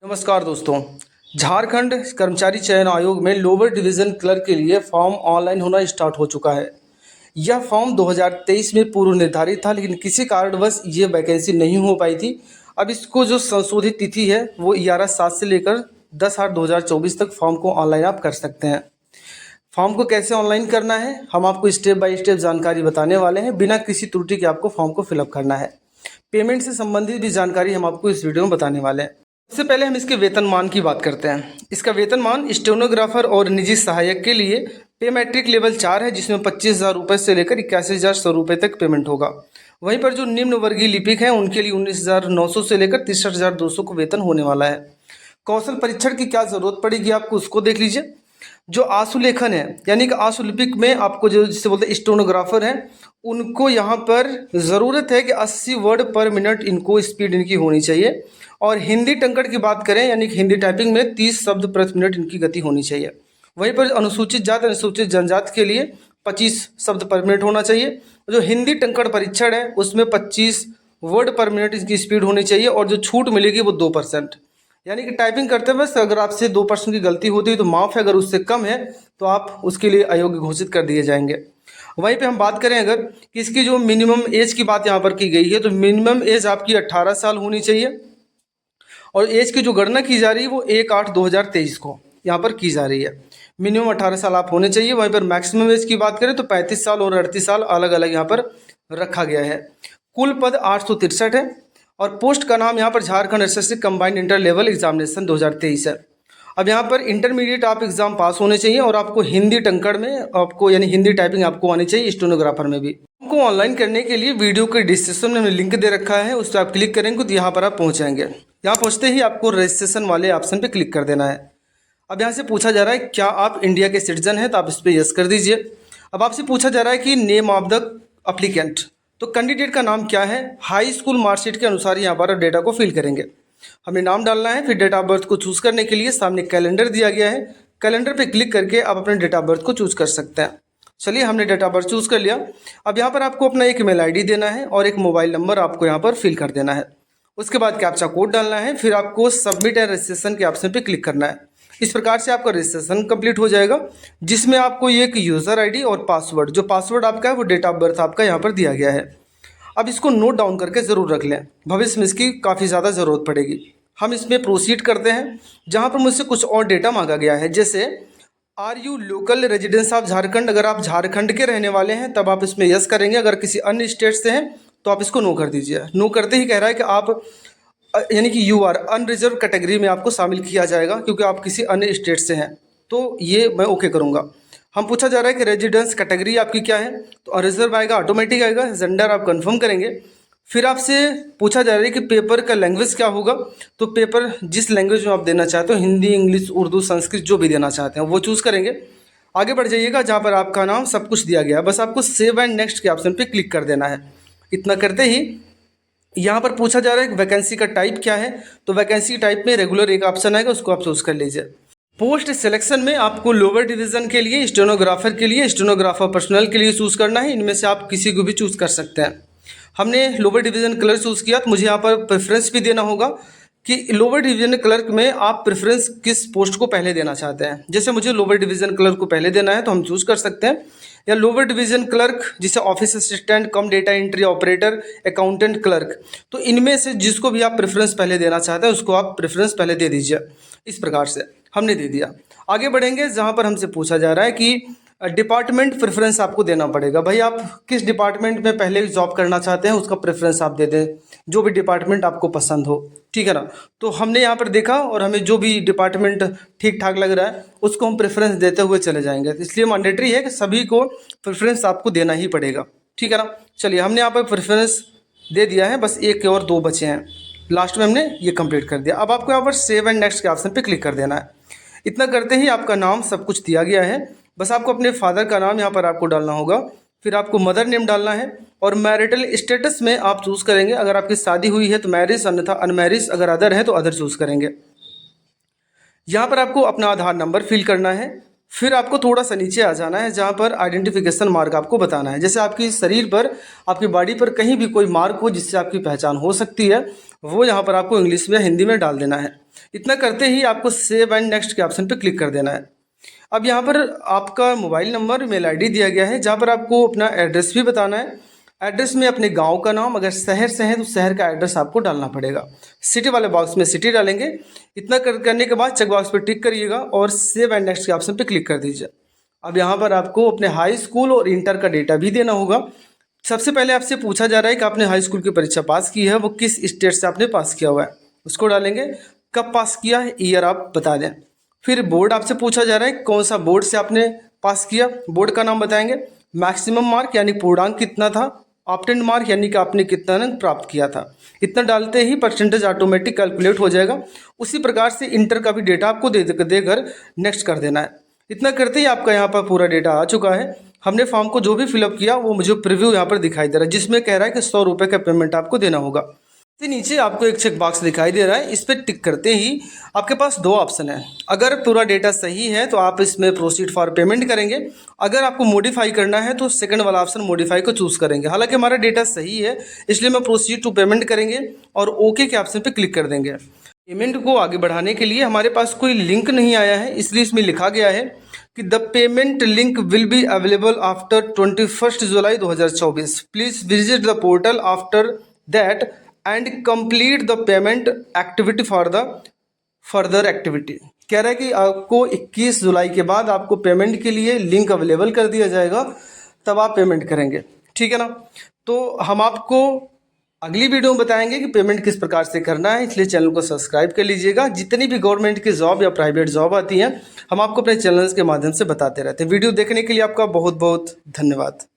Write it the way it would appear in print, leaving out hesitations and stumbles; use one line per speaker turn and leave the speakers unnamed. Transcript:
नमस्कार दोस्तों। झारखंड कर्मचारी चयन आयोग में लोअर डिवीज़न क्लर्क के लिए फॉर्म ऑनलाइन होना स्टार्ट हो चुका है। यह फॉर्म 2023 में पूर्व निर्धारित था, लेकिन किसी कारणवश ये वैकेंसी नहीं हो पाई थी। अब इसको जो संशोधित तिथि है वो 11/7 से लेकर 10/8/2024 तक फॉर्म को ऑनलाइन आप कर सकते हैं। फॉर्म को कैसे ऑनलाइन करना है हम आपको स्टेप बाय स्टेप जानकारी बताने वाले हैं। बिना किसी त्रुटि के आपको फॉर्म को फिलअप करना है। पेमेंट से संबंधित भी जानकारी हम आपको इस वीडियो में बताने वाले हैं। सबसे पहले हम इसके वेतनमान की बात करते हैं। इसका वेतनमान स्टेनोग्राफर और निजी सहायक के लिए पे मैट्रिक लेवल 4 है, जिसमें 25,000 रुपये से लेकर 81,100 रुपये तक पेमेंट होगा। वहीं पर जो निम्न वर्गीय लिपिक हैं उनके लिए 19,900 से लेकर 63,200 को वेतन होने वाला है। कौशल परीक्षण की क्या ज़रूरत पड़ेगी आपको, उसको देख लीजिए। जो आशुलेखन है यानी कि आशुलिपिक में आपको जो जिसे बोलते हैं स्टेनोग्राफर हैं, उनको यहाँ पर ज़रूरत है कि 80 वर्ड पर मिनट इनको स्पीड इनकी होनी चाहिए। और हिंदी टंकण की बात करें यानी कि हिंदी टाइपिंग में 30 शब्द प्रति मिनट इनकी गति होनी चाहिए। वहीं पर अनुसूचित जाति अनुसूचित जनजाति के लिए 25 शब्द पर मिनट होना चाहिए। जो हिंदी टंकण परीक्षण है उसमें 25 वर्ड पर मिनट इसकी स्पीड होनी चाहिए और जो छूट मिलेगी वो 2%। यानी कि टाइपिंग करते वक्त अगर आपसे 2% की गलती होती है तो माफ़ है, अगर उससे कम है तो आप उसके लिए अयोग्य घोषित कर दिए जाएंगे। वहीं पे हम बात करें अगर कि इसकी जो मिनिमम एज की बात यहाँ पर की गई है तो मिनिमम एज आपकी 18 साल होनी चाहिए। और एज की जो गणना की जा रही है वो 1/8/2023 को यहाँ पर की जा रही है। मिनिमम 18 साल आप होने चाहिए। वहीं पर मैक्सिमम एज की बात करें तो 35 साल और 38 साल अलग अलग यहाँ पर रखा गया है। कुल पद 863 है और पोस्ट का नाम यहाँ पर Jharkhand SSC combined inter level examination 2023 है। अब यहाँ पर इंटरमीडिएट आप एग्जाम पास होने चाहिए और आपको हिंदी टंकण में आपको यानी हिंदी टाइपिंग आपको आनी चाहिए, स्टेनोग्राफर में भी। आपको ऑनलाइन करने के लिए वीडियो के डिस्क्रिप्शन में लिंक दे रखा है, उस पर आप क्लिक करेंगे तो यहाँ पर आप पहुँचेंगे। यहाँ पहुँचते ही आपको रजिस्ट्रेशन वाले ऑप्शन पर क्लिक कर देना है। अब यहाँ से पूछा जा रहा है क्या आप इंडिया के सिटीजन हैं, तो आप इस पर यस कर दीजिए। अब आपसे पूछा जा रहा है कि नेम ऑफ द अप्लीकेंट, तो कैंडिडेट का नाम क्या है। हाई स्कूल मार्कशीट के अनुसार यहाँ पर डेटा को फिल करेंगे। हमें नाम डालना है। फिर डेट ऑफ बर्थ को चूज़ करने के लिए सामने कैलेंडर दिया गया है। कैलेंडर पे क्लिक करके आप अपने डेट ऑफ बर्थ को चूज़ कर सकते हैं। चलिए हमने डेट ऑफ बर्थ चूज़ कर लिया। अब यहाँ पर आपको अपना एक ईमेल आईडी देना है और एक मोबाइल नंबर आपको यहाँ पर फिल कर देना है। उसके बाद कैप्चा कोड डालना है। फिर आपको सबमिट एंड रजिस्ट्रेशन के ऑप्शन पर क्लिक करना है। इस प्रकार से आपका रजिस्ट्रेशन कंप्लीट हो जाएगा, जिसमें आपको एक यूज़र आईडी और पासवर्ड, जो पासवर्ड आपका है वो डेट ऑफ बर्थ आपका यहाँ पर दिया गया है। अब इसको नोट डाउन करके ज़रूर रख लें, भविष्य में इसकी काफ़ी ज़्यादा ज़रूरत पड़ेगी। हम इसमें प्रोसीड करते हैं, जहाँ पर मुझसे कुछ और डेटा मांगा गया है, जैसे are you local residence of Jharkhand. अगर आप झारखंड के रहने वाले हैं तब आप इसमें यस करेंगे। अगर किसी अन्य स्टेट से हैं तो आप इसको नो कर दीजिए। नो करते ही कह रहा है कि आप यानी कि यू आर अनरिजर्व कैटेगरी में आपको शामिल किया जाएगा क्योंकि आप किसी अन्य स्टेट से हैं, तो ये मैं ओके करूँगा। हम पूछा जा रहा है कि रेजिडेंस कैटेगरी आपकी क्या है, तो अनरिजर्व आएगा, ऑटोमेटिक आएगा। जेंडर आप कंफर्म करेंगे। फिर आपसे पूछा जा रहा है कि पेपर का लैंग्वेज क्या होगा, तो पेपर जिस लैंग्वेज में आप देना चाहते हो, हिंदी, इंग्लिश, उर्दू, संस्कृत, जो भी देना चाहते हैं वो चूज़ करेंगे। आगे बढ़ जाइएगा, जहाँ पर आपका नाम सब कुछ दिया गया है, बस आपको सेव एंड नेक्स्ट के ऑप्शन पर क्लिक कर देना है। इतना करते ही यहाँ पर पूछा जा रहा है कि वैकेंसी का टाइप क्या है, तो वैकेंसी टाइप में रेगुलर एक ऑप्शन आएगा, उसको आप चूज़ कर लीजिए। पोस्ट सिलेक्शन में आपको लोअर डिवीज़न के लिए, स्टेनोग्राफर के लिए, स्टेनोग्राफर पर्सनल के लिए चूज़ करना है। इनमें से आप किसी को भी चूज़ कर सकते हैं। हमने लोअर डिवीज़न क्लर्क चूज़ किया, तो मुझे यहाँ पर प्रेफरेंस भी देना होगा कि लोअर डिवीज़न क्लर्क में आप प्रेफरेंस किस पोस्ट को पहले देना चाहते हैं। जैसे मुझे लोअर डिवीज़न क्लर्क को पहले देना है तो हम चूज़ कर सकते हैं, या लोअर डिवीज़न क्लर्क जिसे ऑफिस असिस्टेंट कम data entry operator, accountant clerk, तो इनमें से जिसको भी आप प्रेफरेंस पहले देना चाहते हैं उसको आप प्रेफरेंस पहले दे दीजिए। इस प्रकार से हमने दे दिया। आगे बढ़ेंगे, जहाँ पर हमसे पूछा जा रहा है कि डिपार्टमेंट प्रेफरेंस आपको देना पड़ेगा। भाई आप किस डिपार्टमेंट में पहले जॉब करना चाहते हैं उसका प्रेफरेंस आप दे दें, जो भी डिपार्टमेंट आपको पसंद हो, ठीक है ना। तो हमने यहाँ पर देखा और हमें जो भी डिपार्टमेंट ठीक ठाक लग रहा है उसको हम प्रेफरेंस देते हुए चले जाएंगे। इसलिए मैंडेटरी है कि सभी को प्रेफरेंस आपको देना ही पड़ेगा, ठीक है ना। चलिए हमने यहाँ पर प्रेफरेंस दे दिया है, बस एक और दो बचे हैं, लास्ट में हमने ये कंप्लीट कर दिया। अब आपको यहाँ पर सेव एंड नेक्स्ट के ऑप्शन पे क्लिक कर देना है। इतना करते ही आपका नाम सब कुछ दिया गया है, बस आपको अपने फादर का नाम यहाँ पर आपको डालना होगा। फिर आपको मदर नेम डालना है और मैरिटल स्टेटस में आप चूज़ करेंगे। अगर आपकी शादी हुई है तो मैरिज, अन्यथा अनमैरिज, अगर अदर है तो अदर चूज़ करेंगे। यहाँ पर आपको अपना आधार नंबर फिल करना है। फिर आपको थोड़ा सा नीचे आ जाना है, जहाँ पर आइडेंटिफिकेशन मार्क आपको बताना है। जैसे आपकी शरीर पर, आपकी बॉडी पर कहीं भी कोई मार्क हो जिससे आपकी पहचान हो सकती है, वो यहाँ पर आपको इंग्लिश में हिंदी में डाल देना है। इतना करते ही आपको सेव एंड नेक्स्ट के ऑप्शन पर क्लिक कर देना है। अब यहाँ पर आपका मोबाइल नंबर, मेल आईडी दिया गया है, जहाँ पर आपको अपना एड्रेस भी बताना है। एड्रेस में अपने गांव का नाम, अगर शहर से है तो शहर का एड्रेस आपको डालना पड़ेगा। सिटी वाले बॉक्स में सिटी डालेंगे। इतना करने के बाद चेक बॉक्स पर टिक करिएगा और सेव एंड नेक्स्ट के ऑप्शन पर क्लिक कर दीजिए। अब यहाँ पर आपको अपने हाई स्कूल और इंटर का डेटा भी देना होगा। सबसे पहले आपसे पूछा जा रहा है कि आपने हाई स्कूल की परीक्षा पास की है, वो किस स्टेट से आपने पास किया हुआ है, उसको डालेंगे। कब पास किया है, ईयर आप बता दें। फिर बोर्ड आपसे पूछा जा रहा है कौन सा बोर्ड से आपने पास किया, बोर्ड का नाम बताएंगे। मैक्सिमम मार्क यानी पूर्णांक कितना था, ऑप्टेंड मार्क यानी कि आपने कितना अंक प्राप्त किया था। इतना डालते ही परसेंटेज ऑटोमेटिक कैलकुलेट हो जाएगा। उसी प्रकार से इंटर का भी डेटा आपको देकर नेक्स्ट कर देना है। इतना करते ही आपका यहाँ पर पूरा डेटा आ चुका है। हमने फॉर्म को जो भी फिलअप किया वो मुझे प्रीव्यू यहाँ पर दिखाई दे रहा है, जिसमें कह रहा है कि 100 रुपये का पेमेंट आपको देना होगा। इसके नीचे आपको एक चेक बॉक्स दिखाई दे रहा है, इस पर टिक करते ही आपके पास दो ऑप्शन है। अगर पूरा डेटा सही है तो आप इसमें प्रोसीड फॉर पेमेंट करेंगे। अगर आपको मॉडिफाई करना है तो सेकंड वाला ऑप्शन मॉडिफाई को चूज़ करेंगे। हालांकि हमारा डेटा सही है, इसलिए मैं प्रोसीड टू पेमेंट करेंगे और ओके के ऑप्शन पर क्लिक कर देंगे। पेमेंट को आगे बढ़ाने के लिए हमारे पास कोई लिंक नहीं आया है, इसलिए इसमें लिखा गया है कि the payment link will be available after 21 July 2024। Please visit the portal after that and complete the payment activity for the further activity. कह रहा है कि आपको 21 जुलाई के बाद आपको पेमेंट के लिए लिंक अवेलेबल कर दिया जाएगा, तब आप पेमेंट करेंगे। ठीक है ना। तो हम आपको अगली वीडियो में बताएंगे कि पेमेंट किस प्रकार से करना है, इसलिए चैनल को सब्सक्राइब कर लीजिएगा। जितनी भी गवर्नमेंट की जॉब या प्राइवेट जॉब आती हैं, हम आपको अपने चैनल्स के माध्यम से बताते रहते हैं। वीडियो देखने के लिए आपका बहुत बहुत धन्यवाद।